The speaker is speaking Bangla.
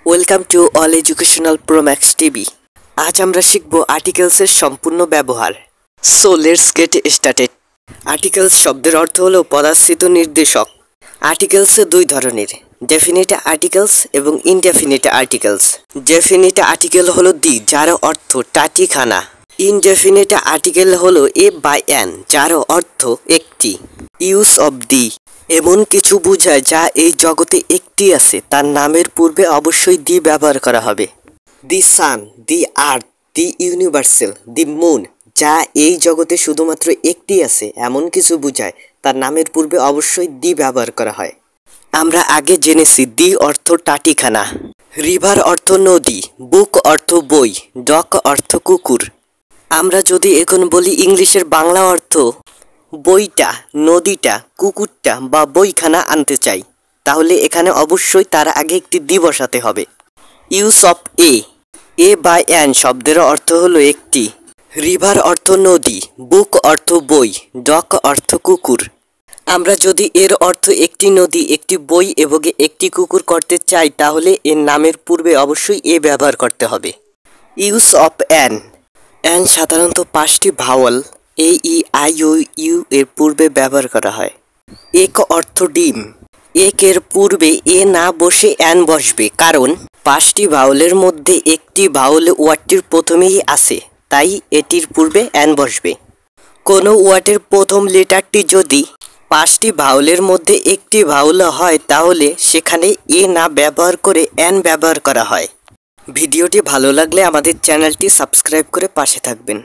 Welcome to all educational pro max TV. আজ আমরা শিখব আর্টিকেলসের সম্পূর্ণ ব্যবহার। So let's get started. Articles শব্দের অর্থ হলো পদাশ্রিত নির্দেশক। আর্টিকেলস দুই ধরনের, ডেফিনিট আর্টিকেলস এবং ইনডেফিনিট আর্টিকেলস। ডেফিনিট আর্টিকেল হলো দি, যার অর্থ টাটিখানা। ইনডেফিনিট আর্টিকেল হলো এ বা এন, যার অর্থ একটি। ইউজ অব দি এমন কিছু বোঝায় যা এই জগতে একটি আছে, তার নামের পূর্বে অবশ্যই দি ব্যবহার করা হবে। দি সান, দি আর্থ, দি ইউনিভার্সাল, দি মুন, যা এই জগতে শুধুমাত্র একটি আছে এমন কিছু বোঝায়, তার নামের পূর্বে অবশ্যই দি ব্যবহার করা হয়। আমরা আগে জেনেছি দি অর্থ টাটিখানা, রিভার অর্থ নদী, বুক অর্থ বই, ডগ অর্থ কুকুর। আমরা যদি এখন বলি ইংলিশের বাংলা অর্থ বইটা, নদীটা, কুকুরটা বা বইখানা আনতে চাই, তাহলে এখানে অবশ্যই তার আগে একটি দি বসাতে হবে। ইউজ অফ এ বা এন শব্দের অর্থ হলো একটি, রিভার অর্থ নদী, বুক অর্থ বই, ডগ অর্থ কুকুর। আমরা যদি এর অর্থ একটি নদী, একটি বই এবং একটি কুকুর করতে চাই, তাহলে এর নামের পূর্বে অবশ্যই এ ব্যবহার করতে হবে। ইউজ অফ এন সাধারণত 5টি ভাওয়াল এ ই আই ও ইউ এর পূর্বে ব্যবহার করা হয়। এক অর্থ ডিম, এর পূর্বে এ না বসে এন বসবে, কারণ 5টি ভাওয়ালের মধ্যে একটি ভাওয়াল ওয়ার্ডটির প্রথমেই আছে, তাই এটির পূর্বে এন বসবে। কোনো ওয়ার্ডের প্রথম লেটারটি যদি 5টি ভাওয়ালের মধ্যে একটি ভাওয়াল হয়, তাহলে সেখানে এ না ব্যবহার করে এন ব্যবহার করা হয়। ভিডিওটি ভালো লাগলে আমাদের চ্যানেলটি সাবস্ক্রাইব করে পাশে থাকবেন।